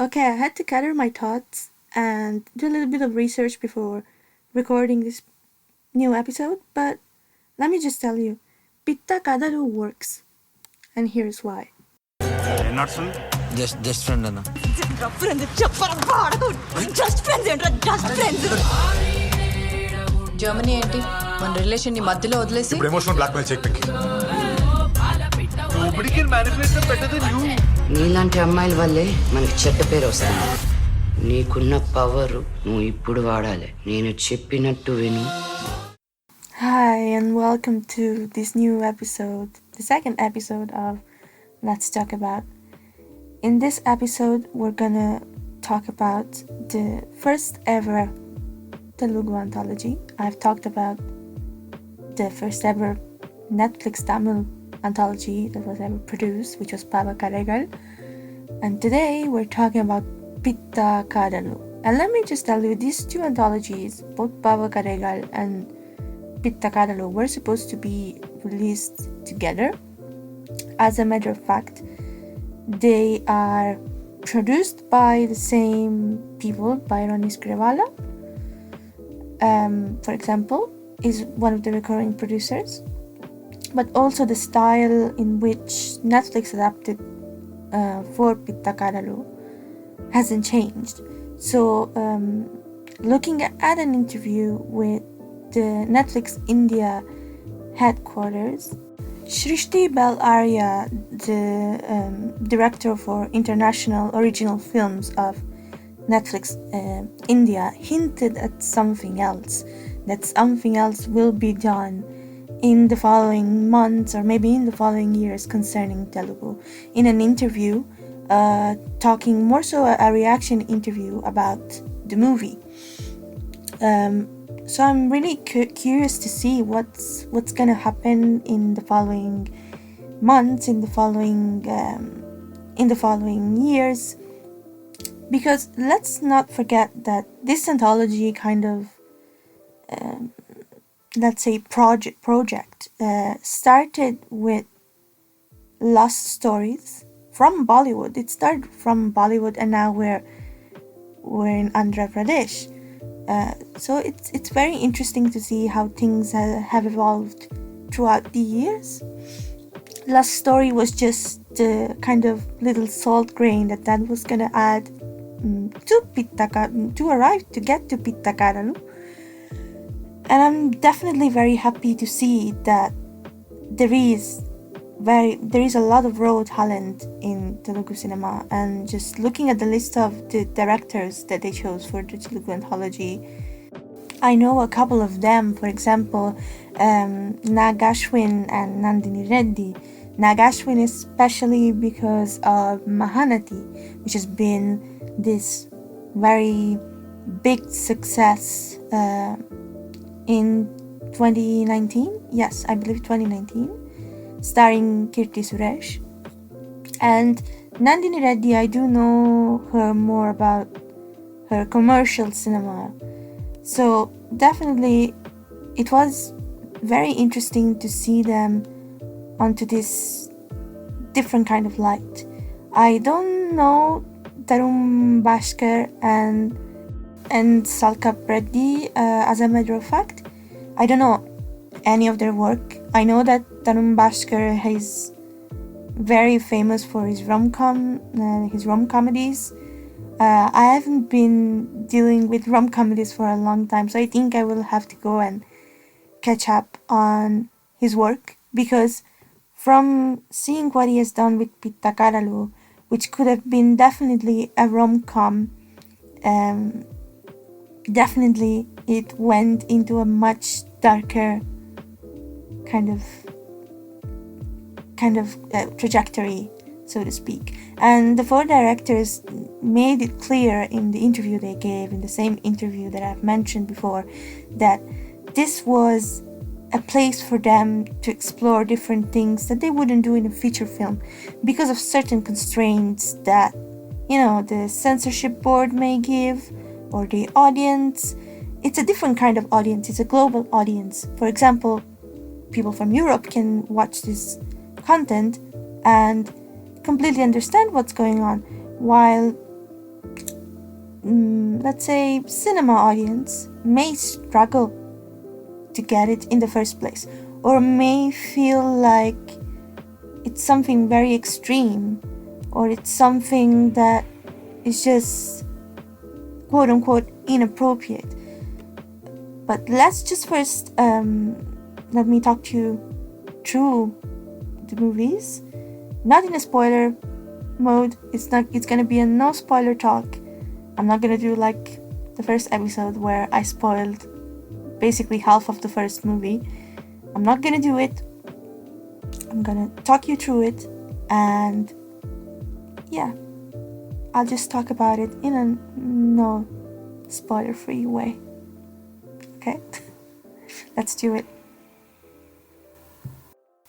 Okay, I had to gather my thoughts and do a little bit of research before recording this new episode, but let me just tell you, Pitta Kathalu works, and here's why. Not soon. Just friend అన్న Germany ఏంటి మన relation ని మధ్యలో వదిలేసి ఇప్పుడు emotional blackmail check pick. నీలాంటి అమ్మాయిల వల్లే మనకి చెడ్డ పేరు వస్తుంది. నీకున్న పవర్ నువ్వు ఇప్పుడు వాడాలి. నేను చెప్పినట్టు విను. Hi, and welcome to this new episode, the second episode of Let's Talk About. In this episode, we're gonna talk about the first ever Telugu anthology. I've talked about the first ever Netflix Tamil anthology that was ever produced, which was Pitta Kathalu. And today we're talking about Pitta Kathalu. And let me just tell you, these two anthologies, both Pitta Kathalu and Pitta Kathalu, were supposed to be released together. As a matter of fact, they are produced by the same people, by Ronnie Scrivala, for example, is one of the recurring producers. But also the style in which Netflix adapted for Pitta Kathalu hasn't changed. So, looking at an interview with the Netflix India headquarters, Shrishti Bell Arya, the director for international original films of Netflix India, hinted at something else, that something else will be done in the following months or maybe in the following years concerning Telugu, in an interview, talking more so a reaction interview about the movie. So I'm really curious to see what's gonna happen in the following months, in the following years, because let's not forget that this anthology kind of let's say project started with lost stories from Bollywood. It started from Bollywood, and now we're in Andhra Pradesh. So it's very interesting to see how things have evolved throughout the years. Last Story was just the kind of little salt grain that was gonna add to arrive to get to Pitta Kathalu. And I'm definitely very happy to see that there is a lot of raw talent in Telugu cinema. And just looking at the list of the directors that they chose for the Telugu anthology, I know a couple of them. For example, Ashwin and Nandini Reddy. Ashwin especially because of Mahanati, which has been this very big success in 2019. Yes, I believe 2019. Starring Kirti Suresh. And Nandini Reddy, I do know her more about her commercial cinema. So definitely it was very interesting to see them onto this different kind of light. I don't know Tharun, Bhascker and Sandkalp Reddy, as a matter of fact. I don't know any of their work. I know that Tharun Bhascker is very famous for his rom-comedies. I haven't been dealing with rom-comedies for a long time, so I think I will have to go and catch up on his work, because from seeing what he has done with Pitta Kathalu, which could have been definitely a rom-com, definitely it went into a much darker kind of trajectory, so to speak. And the four directors made it clear in the interview they gave, in the same interview that I've mentioned before, that this was a place for them to explore different things that they wouldn't do in a feature film because of certain constraints that, the censorship board may give, or the audience. It's a different kind of audience. It's a global audience. For example, people from Europe can watch this content and completely understand what's going on, while let's say, cinema audience may struggle to get it in the first place, or may feel like it's something very extreme, or it's something that is just quote unquote inappropriate. But let's just first let me talk to you through the movies, not in a spoiler mode. It's gonna be a no spoiler talk. I'm not gonna do like the first episode where I spoiled basically half of the first movie. I'm not gonna do it. I'm gonna talk you through it, and yeah, I'll just talk about it in a no spoiler free way. Okay? Let's do it.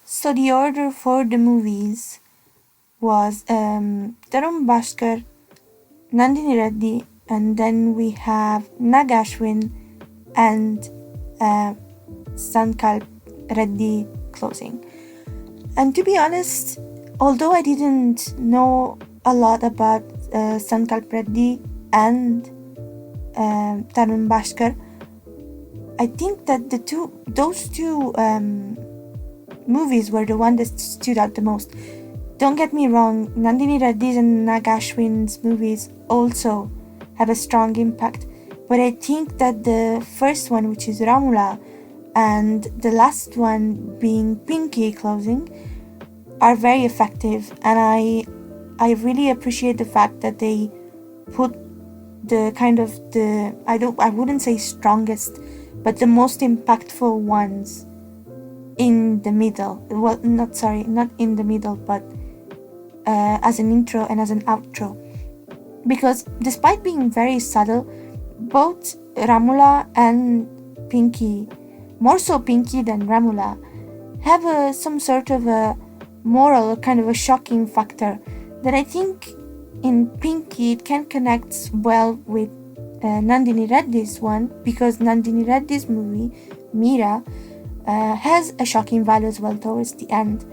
So the order for the movies was Tharun, Bhascker, Nandini, Reddy, and then we have Ashwin and Sandkalp, Reddy closing. And to be honest, although I didn't know a lot about Sandkalp, Reddy and Tharun, Bhascker, I think that those two movies were the one that stood out the most. Don't get me wrong, Nandini Reddy's and Ashwin's movies also have a strong impact, but I think that the first one, which is Ramula, and the last one being Pinky closing, are very effective, and I really appreciate the fact that they put the kind of I wouldn't say strongest, but the most impactful ones in the middle. Well, not in the middle, but as an intro and as an outro. Because despite being very subtle, both Ramula and Pinky, more so Pinky than Ramula, have some sort of a moral, kind of a shocking factor that I think in Pinky it can connect well with Nandini Reddy's one, because Nandini Reddy's movie, Meera, has a shocking value as well towards the end.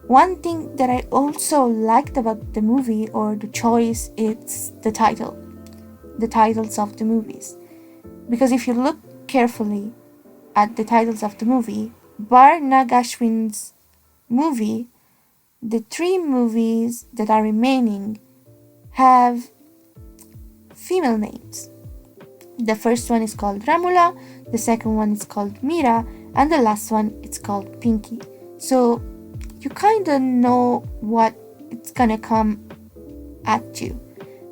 One thing that I also liked about the movie, or the choice, it's the titles of the movies. Because if you look carefully at the titles of the movie, bar Ashwin's movie, the three movies that are remaining have female names. The first one is called Ramula, the second one is called Meera, and the last one it's called Pinky. So you kind of know what it's gonna come at you.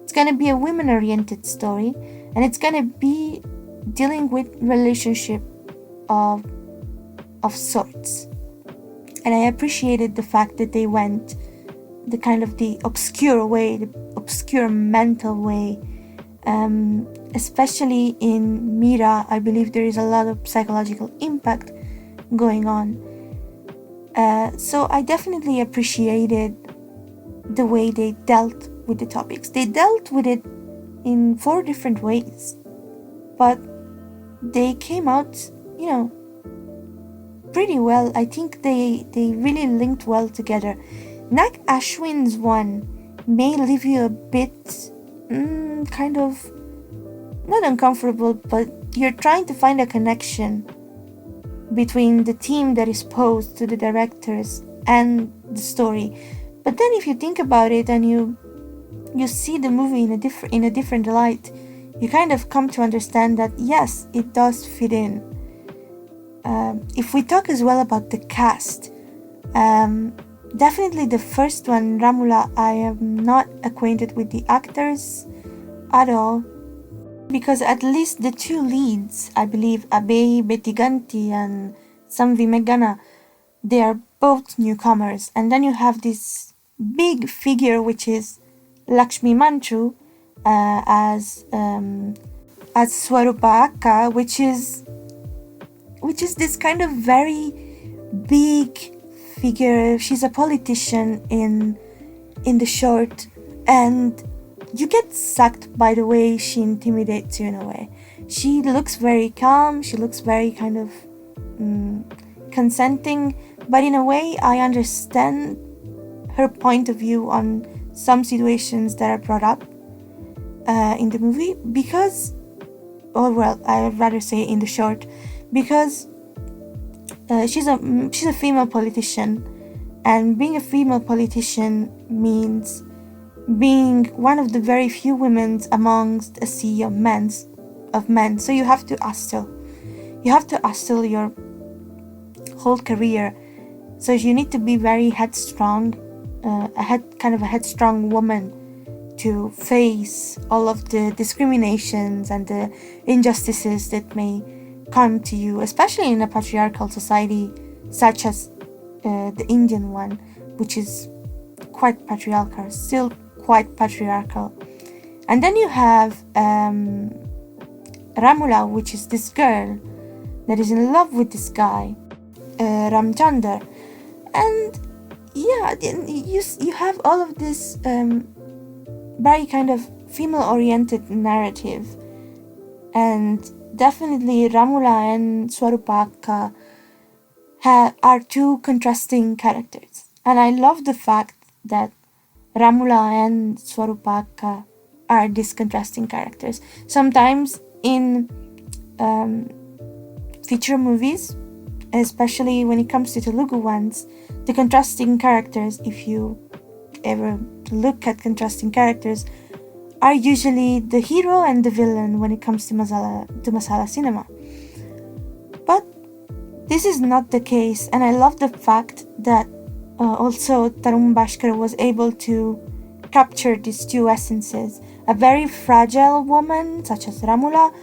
It's gonna be a women-oriented story, and it's gonna be dealing with relationship of sorts. And I appreciated the fact that they went the kind of the obscure way, the obscure mental way. Especially in Meera, I believe there is a lot of psychological impact going on. So I definitely appreciated the way they dealt with the topics. They dealt with it in 4 different ways, but they came out, pretty well. I think they really linked well together. Ashwin's one may leave you a bit kind of not uncomfortable, but you're trying to find a connection between the team that is posed to the directors and the story. But then if you think about it and you see the movie in a different light, you kind of come to understand that yes, it does fit in. If we talk as well about the cast, definitely the first one, Ramula, I am not acquainted with the actors at all, because at least the 2 leads, I believe Abhay Betiganti and Samvi Meghana, they are both newcomers. And then you have this big figure, which is Lakshmi Manchu, as Swarupa Akka, which is this kind of very big figure. She's a politician in the short, and you get sucked by the way she intimidates you in a way. She looks very calm, she looks very kind of consenting, but in a way I understand her point of view on some situations that are brought up. in the movie because, or well, I'd rather say in the short, because she's a female politician, and being a female politician means being one of the very few women amongst a sea of men. So you have to hustle your whole career. So you need to be very headstrong, a headstrong woman to face all of the discriminations and the injustices that may come to you, especially in a patriarchal society such as the Indian one, which is quite patriarchal, still quite patriarchal. And then you have Ramula, which is this girl that is in love with this guy, Ramchandar. And yeah, you have all of this very kind of female-oriented narrative. And definitely Ramula and Swarupaka are two contrasting characters. And I love the fact that Ramula and Swarupaka are these contrasting characters. Sometimes in feature movies, especially when it comes to Telugu ones, the contrasting characters, if you ever look at contrasting characters, are usually the hero and the villain when it comes to masala cinema. But this is not the case, and I love the fact that also Tharun Bhascker was able to capture these two essences: a very fragile woman such as Ramula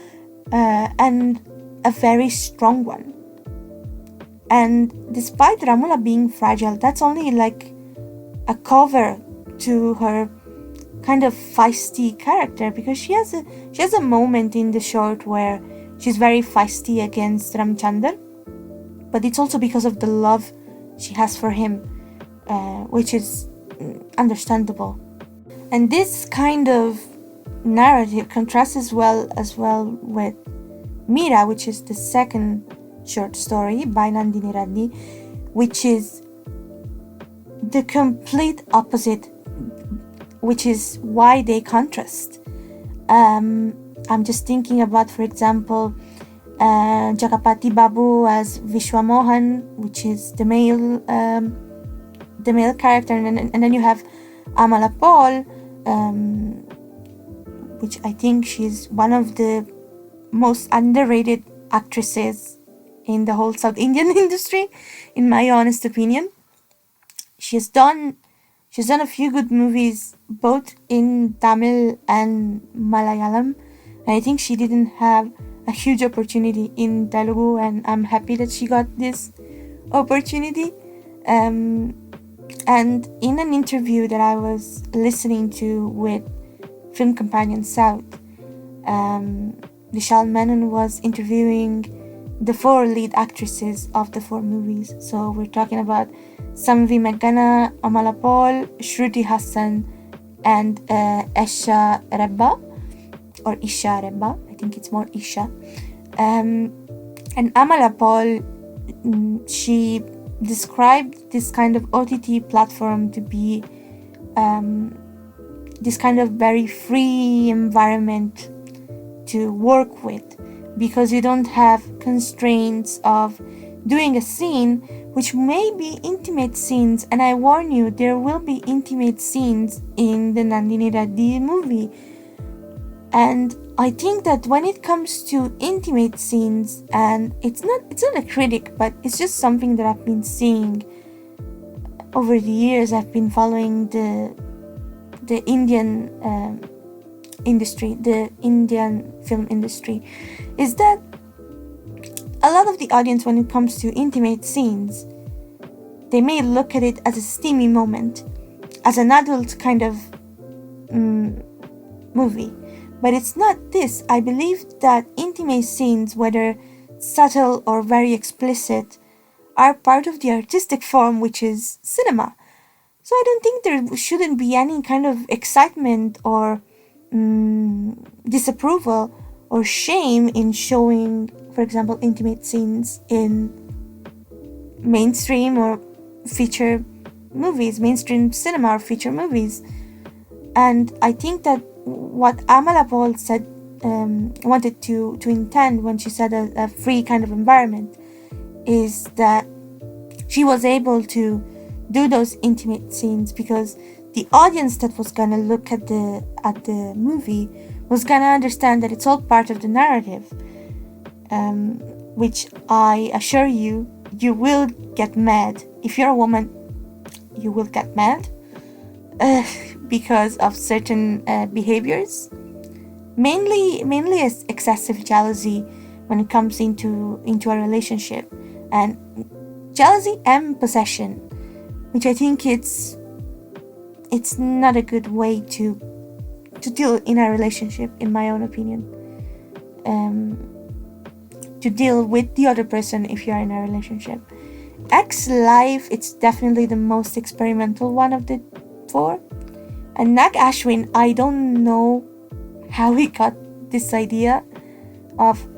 and a very strong one. And despite Ramula being fragile, that's only like a cover to her kind of feisty character, because she has a moment in the short where she's very feisty against Ramchandar, but it's also because of the love she has for him, which is understandable. And this kind of narrative contrasts as well with Meera, which is the second short story by Nandini Reddy, which is the complete opposite, which is why they contrast. I'm just thinking about, for example, Jagapati Babu as Vishwamohan, which is the male character, and then you have Amala Paul, which I think she's one of the most underrated actresses in the whole South Indian industry, in my honest opinion. She's done a few good movies both in Tamil and Malayalam, and I think she didn't have a huge opportunity in Telugu, and I'm happy that she got this opportunity. And in an interview that I was listening to with Film Companion South, Vishal Menon was interviewing the 4 lead actresses of the 4 movies. So we're talking about Samvi Meghana, Amala Paul, Shruti Hassan, and Isha Rebba, or Isha Rebba. I think it's more Isha. And Amala Paul, she described this kind of OTT platform to be this kind of very free environment to work with, because you don't have constraints of doing a scene which may be intimate scenes, and I warn you, there will be intimate scenes in the Nandini Reddy movie. And I think that when it comes to intimate scenes, and it's not a critic, but it's just something that I've been seeing over the years. I've been following the Indian industry, the Indian film industry, is that a lot of the audience, when it comes to intimate scenes, they may look at it as a steamy moment, as an adult kind of movie. But it's not this. I believe that intimate scenes, whether subtle or very explicit, are part of the artistic form, which is cinema. So I don't think there shouldn't be any kind of excitement or disapproval or shame in showing, for example, intimate scenes in mainstream or feature movies, mainstream cinema or feature movies. And I think that what Amala Paul said, wanted to intend when she said a free kind of environment, is that she was able to do those intimate scenes because the audience that was gonna look at the movie was gonna understand that it's all part of the narrative, which I assure you, you will get mad. If you're a woman, you will get mad because of certain behaviors, mainly as excessive jealousy when it comes into a relationship, and jealousy and possession, which I think it's not a good way to deal in a relationship, in my own opinion. To deal with the other person if you are in a relationship. X-Life, it's definitely the most experimental one of the four. And Ashwin, I don't know how he got this idea of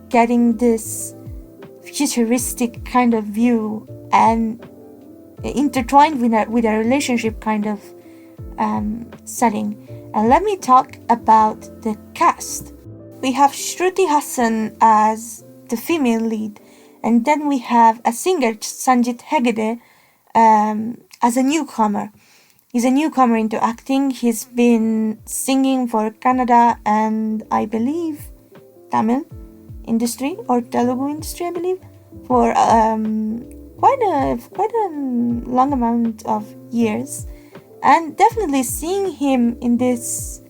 getting this futuristic kind of view and intertwined with a relationship kind of setting. And let me talk about the cast. We have Shruti Hassan as the female lead, and then we have a singer, Sanjit Hegde, as a newcomer. He's a newcomer into acting. He's been singing for Canada and I believe Tamil industry or Telugu industry, I believe, for quite a long amount of years. And definitely seeing him in this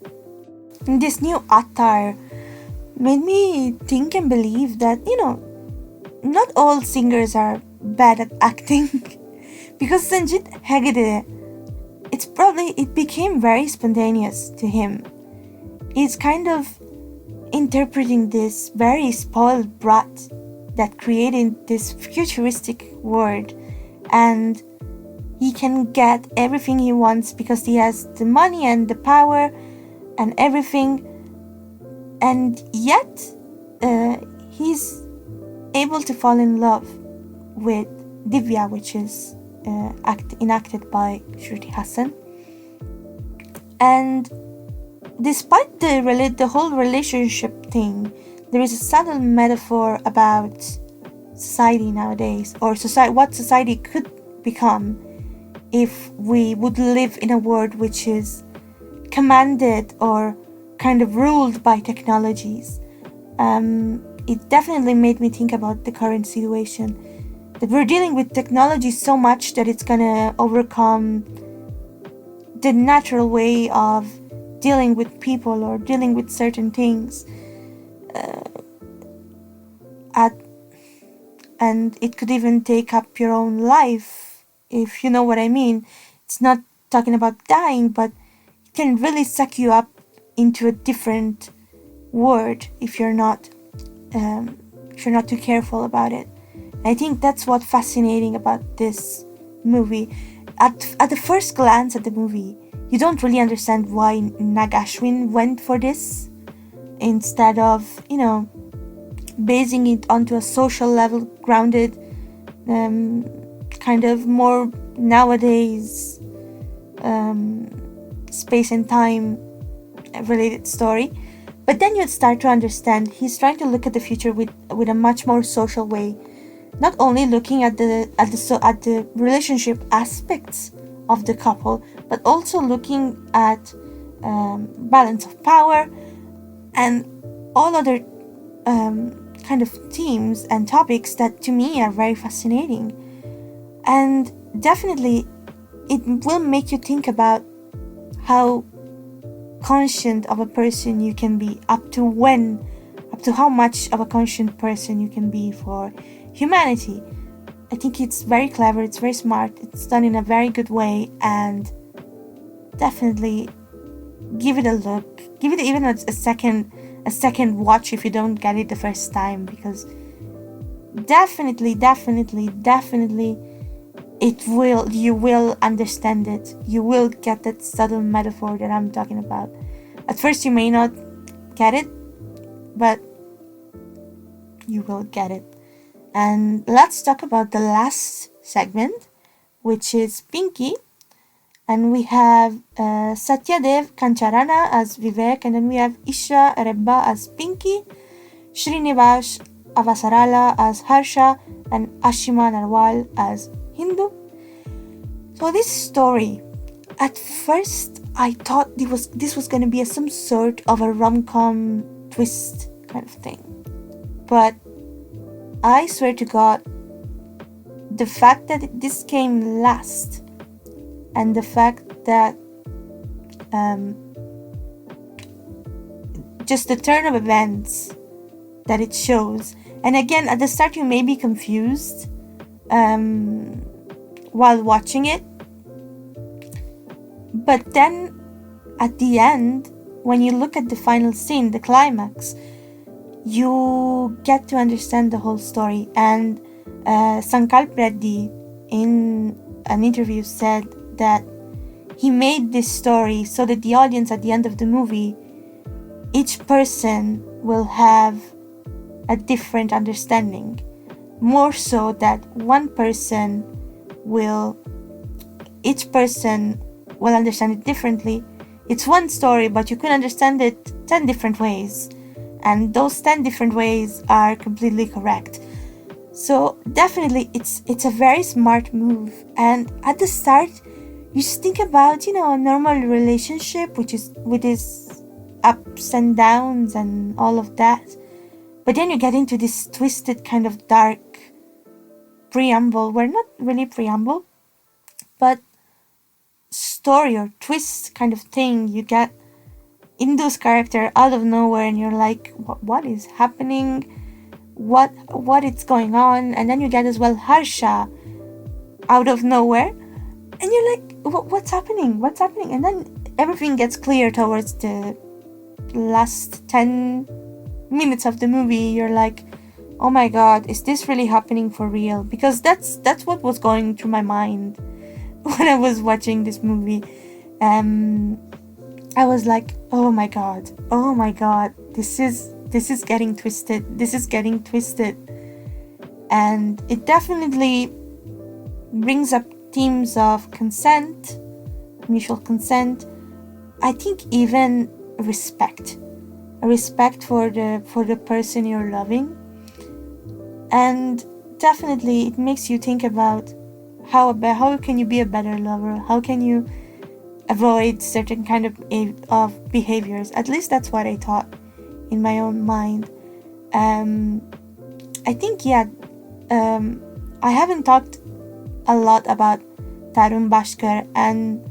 new attire made me think and believe that, not all singers are bad at acting. Because Sanjit Hegde, it became very spontaneous to him. He's kind of interpreting this very spoiled brat that created this futuristic world, and he can get everything he wants because he has the money and the power and everything, and yet he's able to fall in love with Divya, which is enacted by Shruti Hassan. And despite the whole relationship thing, there is a subtle metaphor about society nowadays, or what society could become if we would live in a world which is commanded or kind of ruled by technologies. It definitely made me think about the current situation, that we're dealing with technology so much that it's gonna overcome the natural way of dealing with people or dealing with certain things. And it could even take up your own life, if you know what I mean. It's not talking about dying, but it can really suck you up into a different world if you're not too careful about it. I think that's what's fascinating about this movie. At the first glance at the movie, you don't really understand why Ashwin went for this instead of, basing it onto a social level, grounded, kind of more nowadays space and time related story. But then you'd start to understand he's trying to look at the future with a much more social way, not only looking at the relationship aspects of the couple, but also looking at balance of power and all other kind of themes and topics that to me are very fascinating. And definitely it will make you think about how conscient of a person you can be, up to how much of a conscient person you can be for humanity. I think it's very clever, it's very smart, it's done in a very good way, and definitely give it a look. Give it even a second watch if you don't get it the first time, because definitely you will understand it. You will get that subtle metaphor that I'm talking about. At first you may not get it, but you will get it. And let's talk about the last segment, which is Pinky. and we have Satyadev Kancharana as Vivek, and then we have Isha Rebba as Pinky, Srinivas Avasarala as Harsha, and Ashima Narwal as Hindu. So this story, at first I thought this was going to be some sort of a rom-com twist kind of thing. But I swear to God, the fact that this came last and the fact that just the turn of events that it shows, and again at the start you may be confused while watching it, but then at the end, when you look at the final scene, the climax, you get to understand the whole story. And Sandkalp Reddy in an interview said that he made this story so that the audience at the end of the movie, each person will have a different understanding, more so that each person will understand it differently. It's one story, but you can understand it 10 different ways, and those 10 different ways are completely correct. So definitely it's a very smart move. And at the start you just think about, a normal relationship, which is with its ups and downs and all of that, but then you get into this twisted kind of dark preamble, well, not really preamble, but story or twist kind of thing. You get Indu's character out of nowhere and you're like, what is happening, what is going on? And then you get as well Harsha out of nowhere and you're like, what's happening, and then everything gets clear towards the last 10 minutes of the movie. You're like, oh my God, is this really happening for real? Because that's what was going through my mind when I was watching this movie. I was like, oh my god, this is getting twisted, and it definitely brings up themes of consent, mutual consent. I think even respect for the person you're loving, and definitely it makes you think about how can you be a better lover? How can you avoid certain kind of behaviors? At least that's what I thought in my own mind. I think, I haven't talked a lot about Tharun, Bhascker and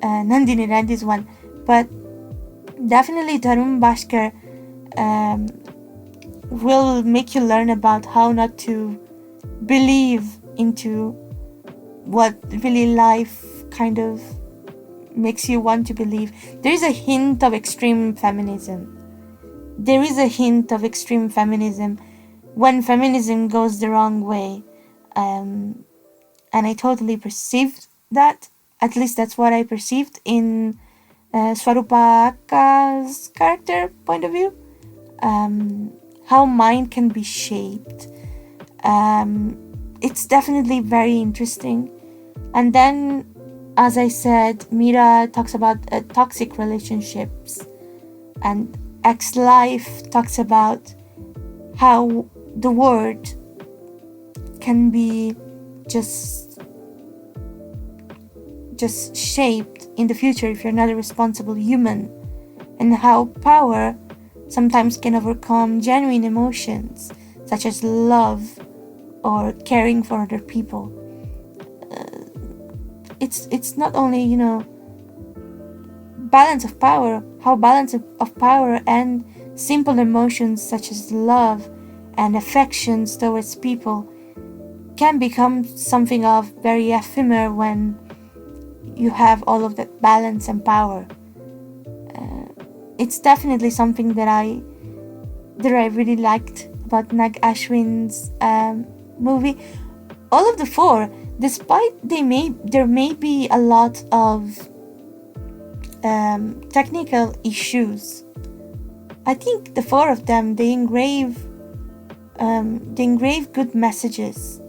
Nandini, Reddy's one, but definitely Tharun, Bhascker will make you learn about how not to believe into what really life kind of makes you want to believe. There is a hint of extreme feminism. When feminism goes the wrong way. And I totally perceived that. At least that's what I perceived in Swarupa Akka's character point of view. How mind can be shaped. It's definitely very interesting. And then, as I said, Mira talks about toxic relationships, and X-Life talks about how the world can be just shaped in the future if you're not a responsible human, and how power sometimes can overcome genuine emotions such as love or caring for other people. It's not only, balance of power, how balance of power and simple emotions such as love and affections towards people can become something of very ephemeral when you have all of that balance and power. It's definitely something that I really liked about Nag Ashwin's movie. All of the four, despite there may be a lot of technical issues, I think the four of them, they engrave good messages,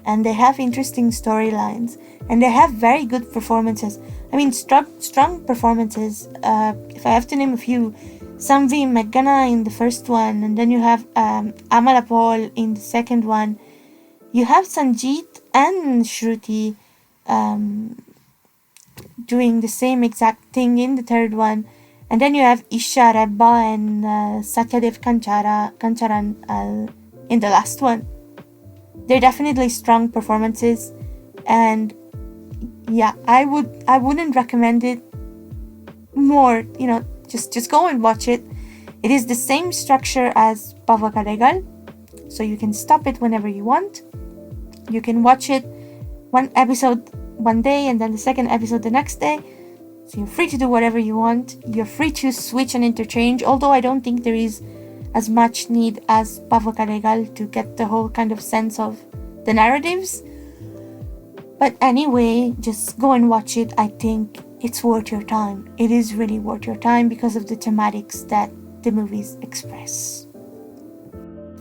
and they have interesting storylines, and they have very good performances. I mean, strong performances. If I have to name a few, Samvi McGanna in the first one, and then you have Amala Paul in the second one. You have Sanjeet and Shruti doing the same exact thing in the third one. And then you have Isha Rebba and Satyadev Kancharan in the last one. They're definitely strong performances, and yeah, I wouldn't recommend it more. Just go and watch it. It is the same structure as Pava Kadegal, so you can stop it whenever you want. You can watch it one episode one day and then the second episode the next day. So you're free to do whatever you want. You're free to switch and interchange, although I don't think there is as much need as Pava Kadegal to get the whole kind of sense of the narratives. But anyway, just go and watch it. I think it's worth your time. It is really worth your time because of the thematics that the movies express.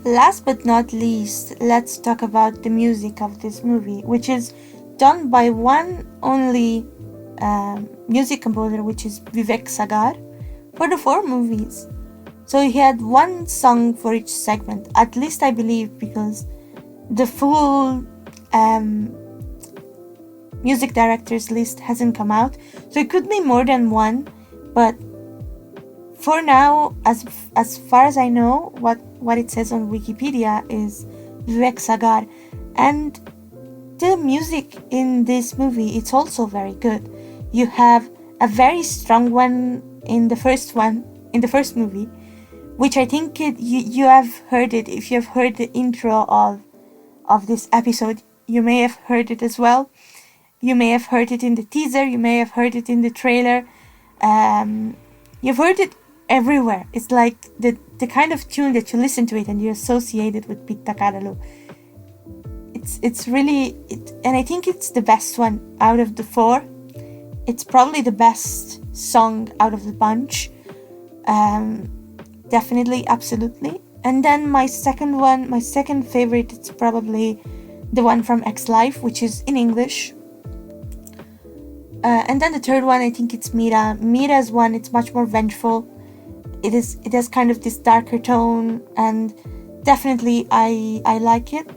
Last but not least, let's talk about the music of this movie, which is done by one only music composer, which is Vivek Sagar, for the 4 movies. So he had one song for each segment, at least I believe, because the full music directors list hasn't come out, so it could be more than one, but for now, as far as I know, what it says on Wikipedia is Vivek Sagar, and the music in this movie, it's also very good. You have a very strong one in the first movie, which I think you have heard it. If you have heard the intro of this episode, you may have heard it as well. You may have heard it in the teaser, you may have heard it in the trailer. You've heard it everywhere. It's like the kind of tune that you listen to it and you associate it with Pitta Kathalu. It's really, and I think it's the best one out of the 4. It's probably the best song out of the bunch. Definitely, absolutely. And then my second favorite, it's probably the one from X Life, which is in English. And then the third one, I think it's Mira. Mira's one, it's much more vengeful. It has kind of this darker tone, and definitely I like it.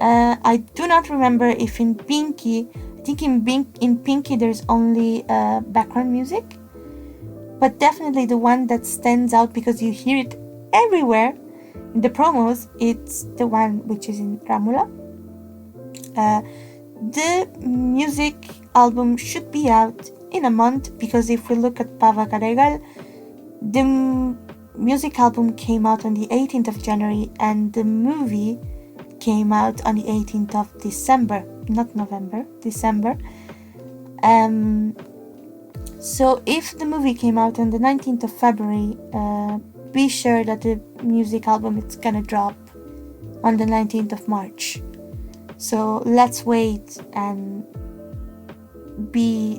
I do not remember if in Pinky, I think in Pinky there's only background music, but definitely the one that stands out because you hear it everywhere in the promos, it's the one which is in Ramula. The music album should be out in a month, because if we look at Pava Kadegal, the music album came out on the 18th of January and the movie came out on the 18th of December, not November, December. So if the movie came out on the 19th of February, be sure that the music album is gonna drop on the 19th of March. So let's wait and be,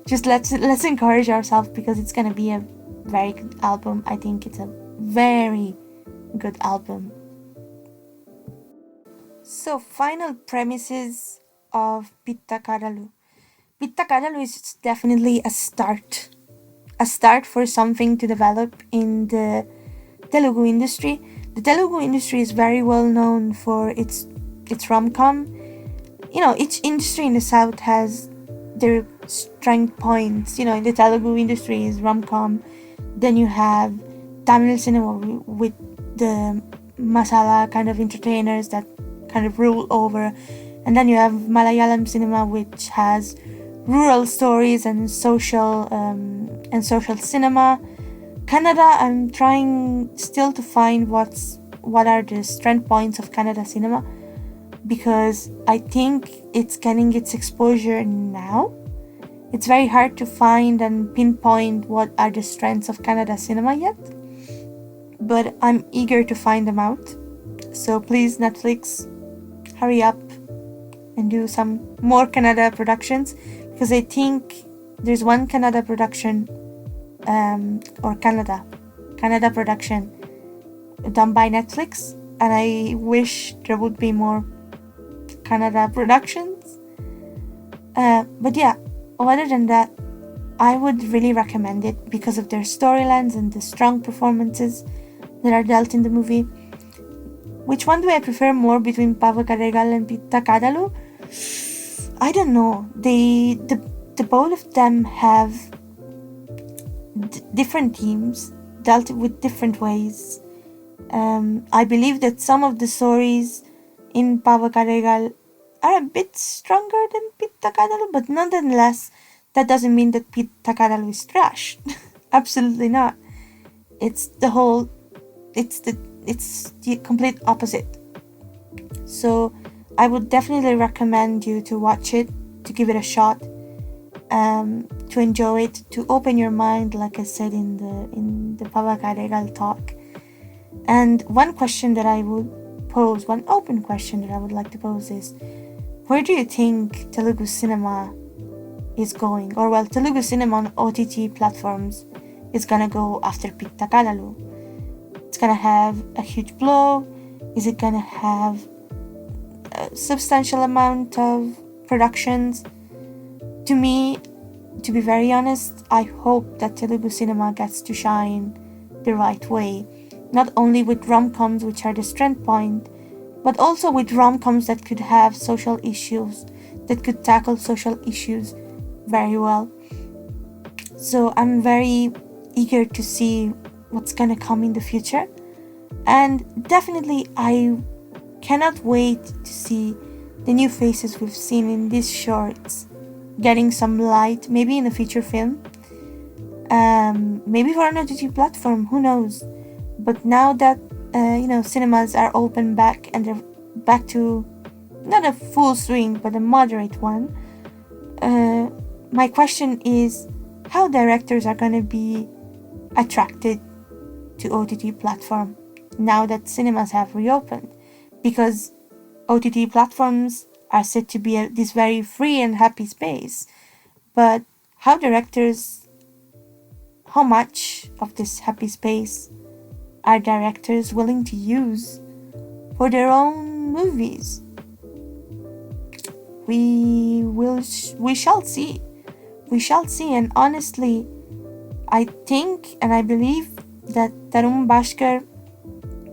just let's encourage ourselves, because it's gonna be a very good album. I think it's a very good album. So, final premises of Pitta Kathalu. Pitta Kathalu is definitely a start for something to develop in the Telugu industry. The Telugu industry is very well known for its rom-com. Each industry in the South has their strength points. In the Telugu industry is rom-com. Then you have Tamil cinema with the masala kind of entertainers that kind of rule over. And then you have Malayalam cinema, which has rural stories and social cinema. Kannada, I'm trying still to find what are the strength points of Kannada cinema, because I think it's getting its exposure now. It's very hard to find and pinpoint what are the strengths of Kannada cinema yet, but I'm eager to find them out. So please, Netflix, hurry up and do some more Kannada productions, because I think there's one Kannada production or Kannada production done by Netflix, and I wish there would be more Kannada productions. But yeah, other than that, I would really recommend it because of their storylines and the strong performances that are dealt in the movie. Which one do I prefer more between Pitta Kathalu and Pitta Kathalu? I don't know. The both of them have different themes dealt with different ways. I believe that some of the stories in Pitta Kathalu are a bit stronger than Pitta Kathalu, but nonetheless, that doesn't mean that Pitta Kathalu is trash. Absolutely not. It's the complete opposite. So I would definitely recommend you to watch it, to give it a shot, to enjoy it, to open your mind, like I said in the Pitta Kathalu talk. And one open question that I would like to pose is, where do you think Telugu cinema is going? Or Telugu cinema on OTT platforms is gonna go after Pitta Kathalu? It's gonna have a huge blow? Is it gonna have a substantial amount of productions? To me, to be very honest, I hope that Telugu cinema gets to shine the right way. Not only with rom-coms, which are the strength point, but also with rom-coms that could have social issues, that could tackle social issues very well. So I'm very eager to see what's gonna come in the future. And definitely I cannot wait to see the new faces we've seen in these shorts getting some light, maybe in a feature film, maybe for an OTT platform, who knows. But now that cinemas are open back and they're back to not a full swing but a moderate one, my question is how directors are going to be attracted to OTT platform now that cinemas have reopened, because OTT platforms are said to be this very free and happy space, but how much of this happy space are directors willing to use for their own movies? We shall see. And honestly, I think and I believe that Tharun, Bhascker,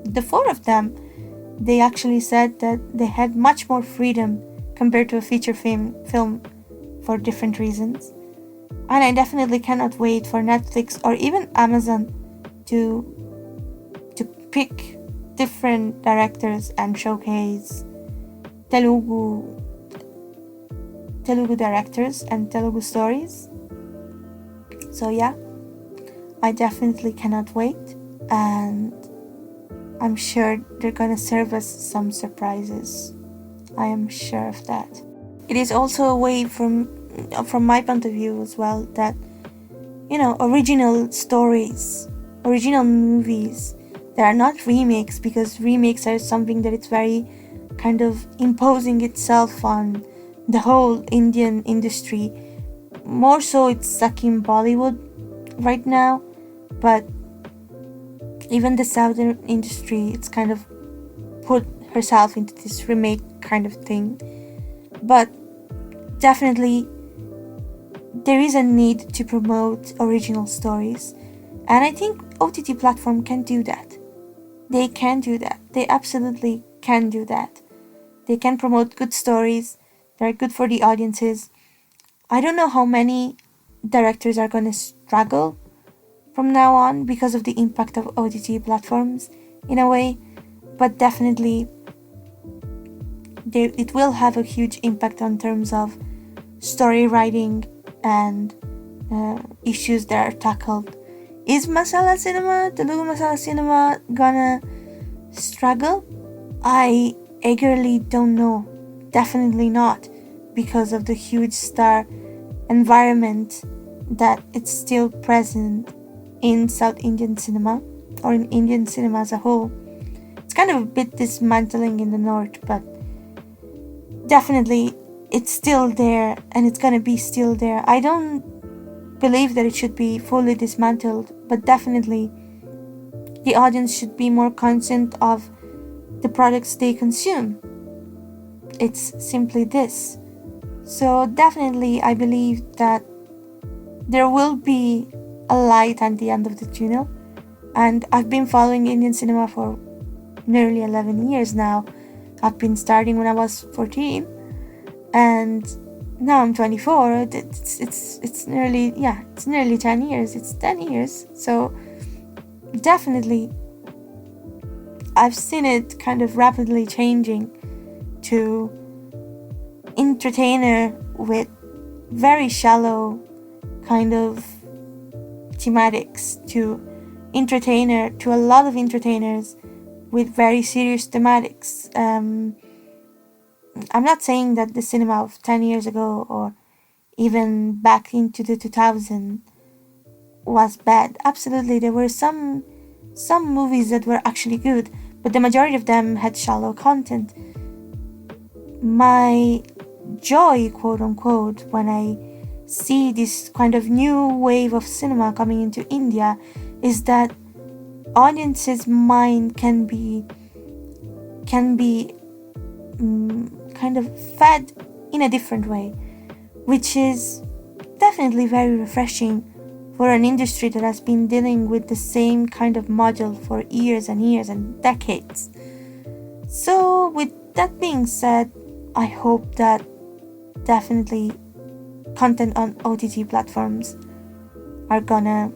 the four of them, they actually said that they had much more freedom compared to a feature film for different reasons. And I definitely cannot wait for Netflix or even Amazon to pick different directors and showcase Telugu directors and Telugu stories. So yeah, I definitely cannot wait, and I'm sure they're gonna serve us some surprises. I am sure of that. It is also a way from my point of view as well that, original stories, original movies that are not remakes, because remakes are something that it's very kind of imposing itself on the whole Indian industry. More so it's sucking Bollywood right now, but even the southern industry, it's kind of put herself into this remake kind of thing. But definitely there is a need to promote original stories, and I think OTT platform can do that. They can do that. They absolutely can do that. They can promote good stories that are good for the audiences. I don't know how many directors are going to struggle from now on because of the impact of OTT platforms in a way, but definitely it will have a huge impact on terms of story writing and issues that are tackled. Is Telugu masala cinema gonna struggle? I eagerly don't know. Definitely not, because of the huge star environment that it's still present in South Indian cinema, or in Indian cinema as a whole. It's kind of a bit dismantling in the north, but definitely it's still there, and it's gonna be still there. I don't believe that it should be fully dismantled, but definitely the audience should be more conscious of the products they consume. It's simply this. So definitely I believe that there will be a light at the end of the tunnel, and I've been following Indian cinema for nearly 11 years now. I've been starting when I was 14, and now I'm 24. It's nearly 10 years. It's 10 years. So definitely I've seen it kind of rapidly changing to entertainer with very shallow kind of thematics to entertainer to a lot of entertainers with very serious thematics. I'm not saying that the cinema of 10 years ago or even back into the 2000 was bad. Absolutely, there were some movies that were actually good, but the majority of them had shallow content. My joy, quote unquote, when I see this kind of new wave of cinema coming into India is that audiences' mind can be kind of fed in a different way, which is definitely very refreshing for an industry that has been dealing with the same kind of model for years and years and decades. So with that being said, I hope that definitely content on OTT platforms are gonna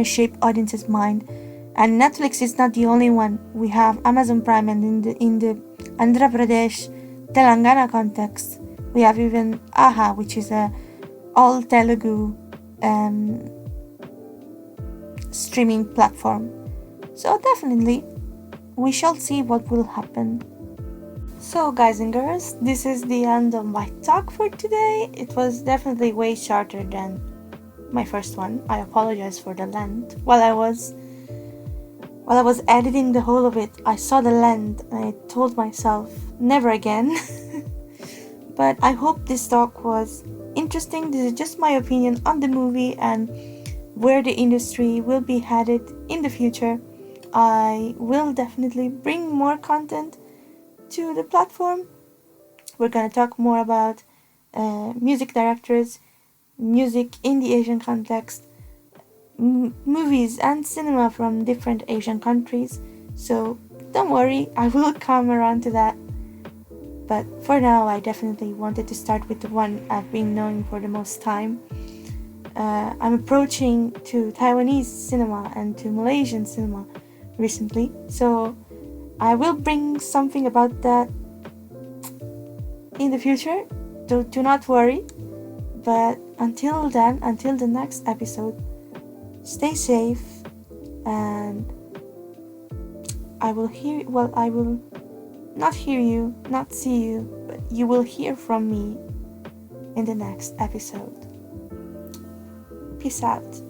shape audiences' mind. And Netflix is not the only one. We have Amazon Prime, and in the Andhra Pradesh, Telangana context, we have even AHA, which is a all Telugu streaming platform. So definitely, we shall see what will happen. So guys and girls, this is the end of my talk for today. It was definitely way shorter than my first one. I apologize for the length. While I was editing the whole of it, I saw the length and I told myself, never again. But I hope this talk was interesting. This is just my opinion on the movie and where the industry will be headed in the future. I will definitely bring more content to the platform. We're gonna talk more about music directors, music in the Asian context, movies and cinema from different Asian countries. So don't worry, I will come around to that. But for now, I definitely wanted to start with the one I've been knowing for the most time. I'm approaching to Taiwanese cinema and to Malaysian cinema recently, so I will bring something about that in the future. Do not worry. But until then, until the next episode, stay safe, and I will not hear you, not see you, but you will hear from me in the next episode. Peace out.